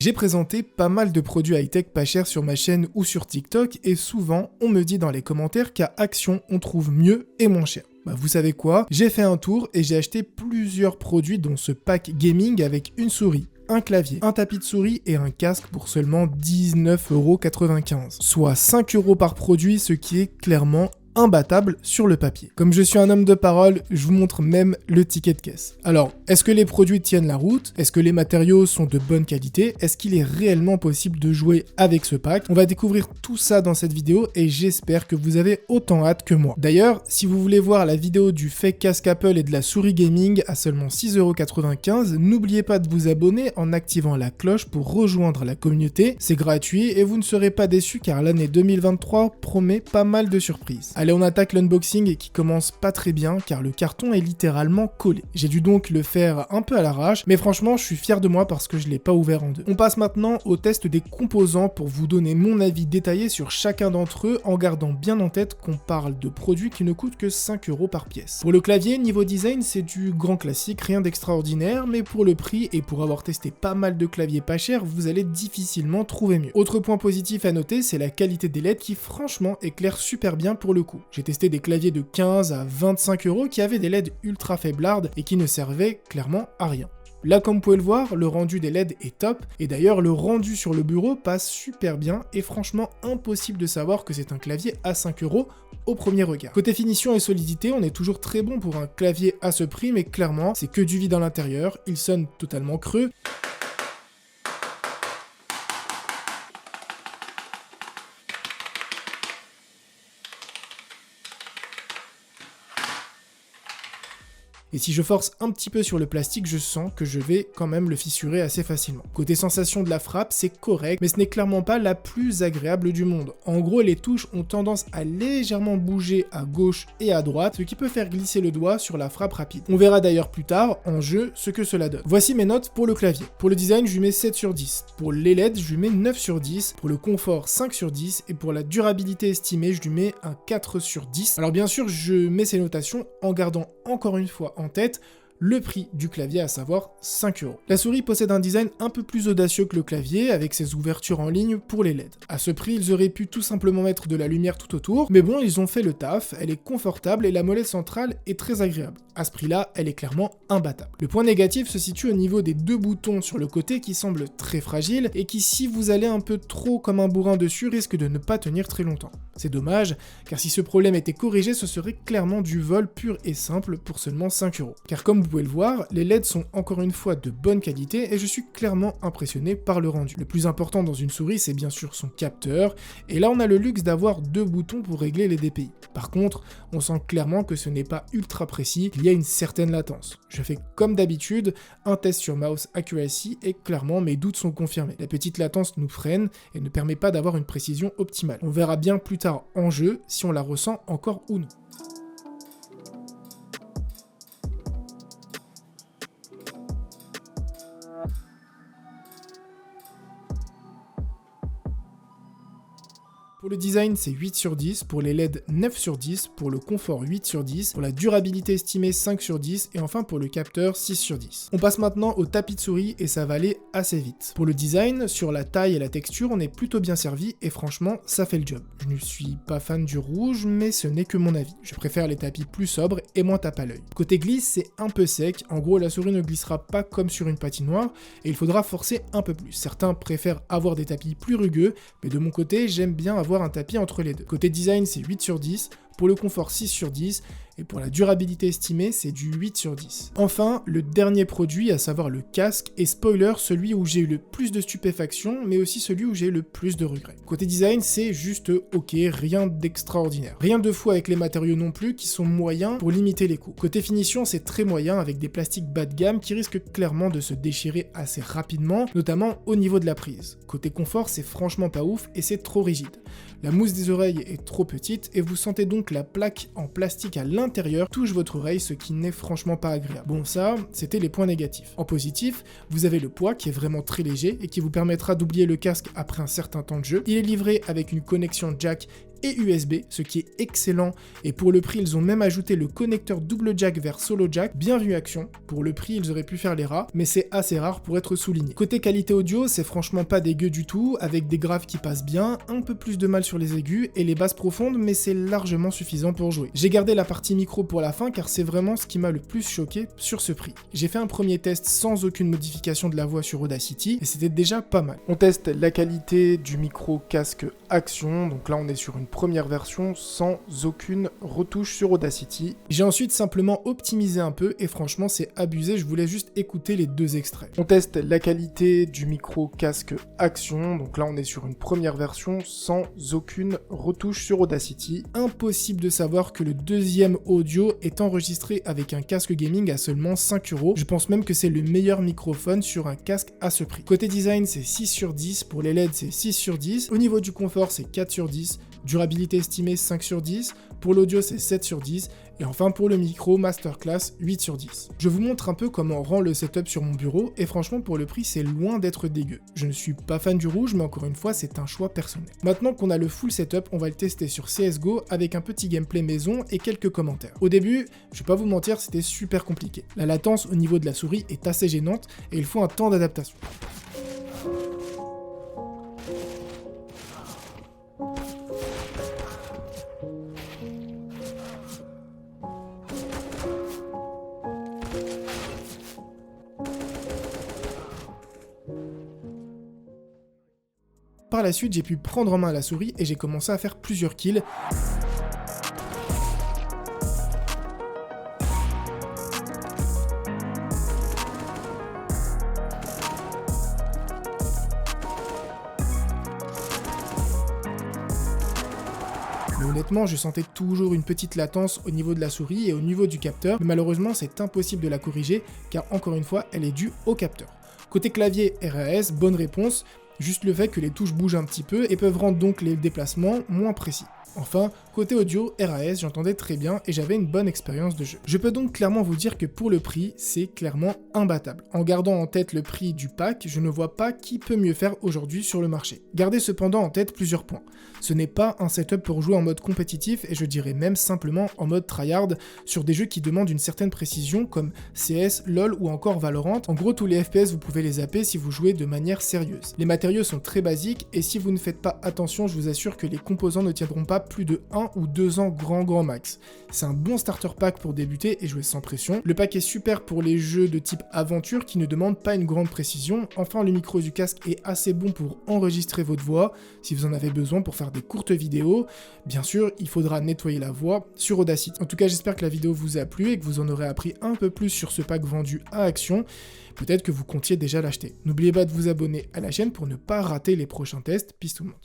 J'ai présenté pas mal de produits high-tech pas chers sur ma chaîne ou sur TikTok et souvent on me dit dans les commentaires qu'à Action on trouve mieux et moins cher. Bah vous savez quoi, j'ai fait un tour et j'ai acheté plusieurs produits dont ce pack gaming avec une souris, un clavier, un tapis de souris et un casque pour seulement 19,95€. Soit 5€ par produit, ce qui est clairement imbattable sur le papier. Comme je suis un homme de parole, je vous montre même le ticket de caisse. Alors, est-ce que les produits tiennent la route? Est-ce que les matériaux sont de bonne qualité? Est-ce qu'il est réellement possible de jouer avec ce pack? On va découvrir tout ça dans cette vidéo et j'espère que vous avez autant hâte que moi. D'ailleurs, si vous voulez voir la vidéo du fake casque Apple et de la souris gaming à seulement 6,95€, n'oubliez pas de vous abonner en activant la cloche pour rejoindre la communauté. C'est gratuit et vous ne serez pas déçus car l'année 2023 promet pas mal de surprises. Allez, on attaque l'unboxing qui commence pas très bien car le carton est littéralement collé. J'ai dû donc le faire un peu à l'arrache, mais franchement je suis fier de moi parce que je l'ai pas ouvert en deux. On passe maintenant au test des composants pour vous donner mon avis détaillé sur chacun d'entre eux en gardant bien en tête qu'on parle de produits qui ne coûtent que 5€ par pièce. Pour le clavier, niveau design c'est du grand classique, rien d'extraordinaire, mais pour le prix et pour avoir testé pas mal de claviers pas chers, vous allez difficilement trouver mieux. Autre point positif à noter, c'est la qualité des LED qui franchement éclaire super bien pour le coup. J'ai testé des claviers de 15 à 25€ qui avaient des LED ultra faiblards et qui ne servaient clairement à rien. Là, comme vous pouvez le voir, le rendu des LED est top, et d'ailleurs le rendu sur le bureau passe super bien, et franchement impossible de savoir que c'est un clavier à 5€ au premier regard. Côté finition et solidité, on est toujours très bon pour un clavier à ce prix, mais clairement, c'est que du vide à l'intérieur, il sonne totalement creux. Et si je force un petit peu sur le plastique, je sens que je vais quand même le fissurer assez facilement. Côté sensation de la frappe, c'est correct, mais ce n'est clairement pas la plus agréable du monde. En gros, les touches ont tendance à légèrement bouger à gauche et à droite, ce qui peut faire glisser le doigt sur la frappe rapide. On verra d'ailleurs plus tard, en jeu, ce que cela donne. Voici mes notes pour le clavier. Pour le design, je lui mets 7 sur 10. Pour les LED, je lui mets 9 sur 10. Pour le confort, 5 sur 10. Et pour la durabilité estimée, je lui mets un 4 sur 10. Alors bien sûr, je mets ces notations en gardant encore une fois en tête le prix du clavier, à savoir 5€. La souris possède un design un peu plus audacieux que le clavier, avec ses ouvertures en ligne pour les LED. À ce prix, ils auraient pu tout simplement mettre de la lumière tout autour, mais bon, ils ont fait le taf, elle est confortable et la molette centrale est très agréable. À ce prix-là, elle est clairement imbattable. Le point négatif se situe au niveau des deux boutons sur le côté qui semblent très fragiles et qui, si vous allez un peu trop comme un bourrin dessus, risquent de ne pas tenir très longtemps. C'est dommage, car si ce problème était corrigé, ce serait clairement du vol pur et simple pour seulement 5€. Car comme vous pouvez le voir, les LED sont encore une fois de bonne qualité et je suis clairement impressionné par le rendu. Le plus important dans une souris, c'est bien sûr son capteur, et là on a le luxe d'avoir deux boutons pour régler les DPI. Par contre, on sent clairement que ce n'est pas ultra précis, il y a une certaine latence. Je fais comme d'habitude un test sur Mouse Accuracy et clairement mes doutes sont confirmés. La petite latence nous freine et ne permet pas d'avoir une précision optimale. On verra bien plus tard en jeu si on la ressent encore ou non. Pour le design, c'est 8 sur 10, pour les LED 9 sur 10, pour le confort 8 sur 10, pour la durabilité estimée 5 sur 10, et enfin pour le capteur 6 sur 10. On passe maintenant au tapis de souris et ça va aller assez vite. Pour le design, sur la taille et la texture, on est plutôt bien servi et franchement, ça fait le job. Je ne suis pas fan du rouge, mais ce n'est que mon avis. Je préfère les tapis plus sobres et moins tape à l'œil. Côté glisse, c'est un peu sec, en gros la souris ne glissera pas comme sur une patinoire, et il faudra forcer un peu plus. Certains préfèrent avoir des tapis plus rugueux, mais de mon côté, j'aime bien avoir un tapis entre les deux. Côté design, c'est 8 sur 10, pour le confort 6 sur 10, et pour la durabilité estimée, c'est du 8 sur 10. Enfin, le dernier produit, à savoir le casque, est spoiler, celui où j'ai eu le plus de stupéfaction, mais aussi celui où j'ai eu le plus de regrets. Côté design, c'est juste ok, rien d'extraordinaire. Rien de fou avec les matériaux non plus, qui sont moyens pour limiter les coûts. Côté finition, c'est très moyen, avec des plastiques bas de gamme qui risquent clairement de se déchirer assez rapidement, notamment au niveau de la prise. Côté confort, c'est franchement pas ouf, et c'est trop rigide. La mousse des oreilles est trop petite, et vous sentez donc la plaque en plastique à l'intérieur touche votre oreille, ce qui n'est franchement pas agréable. Bon, ça, c'était les points négatifs. En positif, vous avez le poids qui est vraiment très léger et qui vous permettra d'oublier le casque après un certain temps de jeu. Il est livré avec une connexion jack et USB, ce qui est excellent, et pour le prix, ils ont même ajouté le connecteur double jack vers solo jack, bien vu action. Pour le prix, ils auraient pu faire les rats, mais c'est assez rare pour être souligné. Côté qualité audio, c'est franchement pas dégueu du tout, avec des graves qui passent bien, un peu plus de mal sur les aigus et les basses profondes, mais c'est largement suffisant pour jouer. J'ai gardé la partie micro pour la fin car c'est vraiment ce qui m'a le plus choqué sur ce prix. J'ai fait un premier test sans aucune modification de la voix sur Audacity et c'était déjà pas mal. On teste la qualité du micro casque Action, donc là on est sur une première version sans aucune retouche sur Audacity. J'ai ensuite simplement optimisé un peu et franchement c'est abusé, je voulais juste écouter les deux extraits. On teste la qualité du micro casque Action, donc là on est sur une première version sans aucune retouche sur Audacity. Impossible de savoir que le deuxième audio est enregistré avec un casque gaming à seulement 5 €. Je pense même que c'est le meilleur microphone sur un casque à ce prix. Côté design c'est 6 sur 10, pour les LED c'est 6 sur 10, au niveau du confort c'est 4 sur 10, durabilité estimée 5 sur 10, pour l'audio c'est 7 sur 10, et enfin pour le micro Masterclass 8 sur 10. Je vous montre un peu comment rend le setup sur mon bureau, et franchement pour le prix c'est loin d'être dégueu. Je ne suis pas fan du rouge, mais encore une fois c'est un choix personnel. Maintenant qu'on a le full setup, on va le tester sur CSGO avec un petit gameplay maison et quelques commentaires. Au début, je vais pas vous mentir, c'était super compliqué. La latence au niveau de la souris est assez gênante, et il faut un temps d'adaptation. Par la suite, j'ai pu prendre en main la souris et j'ai commencé à faire plusieurs kills. Mais honnêtement, je sentais toujours une petite latence au niveau de la souris et au niveau du capteur, mais malheureusement c'est impossible de la corriger car encore une fois, elle est due au capteur. Côté clavier RAS, bonne réponse. Juste le fait que les touches bougent un petit peu et peuvent rendre donc les déplacements moins précis. Enfin, côté audio, RAS, j'entendais très bien et j'avais une bonne expérience de jeu. Je peux donc clairement vous dire que pour le prix, c'est clairement imbattable. En gardant en tête le prix du pack, je ne vois pas qui peut mieux faire aujourd'hui sur le marché. Gardez cependant en tête plusieurs points. Ce n'est pas un setup pour jouer en mode compétitif et je dirais même simplement en mode tryhard sur des jeux qui demandent une certaine précision comme CS, LoL ou encore Valorant. En gros, tous les FPS, vous pouvez les zapper si vous jouez de manière sérieuse. Les matériaux sont très basiques et si vous ne faites pas attention, je vous assure que les composants ne tiendront pas plus de 1 ou 2 ans grand max. C'est un bon starter pack pour débuter et jouer sans pression. Le pack est super pour les jeux de type aventure qui ne demandent pas une grande précision. Enfin, le micro du casque est assez bon pour enregistrer votre voix si vous en avez besoin pour faire des courtes vidéos. Bien sûr, il faudra nettoyer la voix sur Audacity. En tout cas, j'espère que la vidéo vous a plu et que vous en aurez appris un peu plus sur ce pack vendu à Action. Peut-être que vous comptiez déjà l'acheter. N'oubliez pas de vous abonner à la chaîne pour ne pas rater les prochains tests. Peace tout le monde.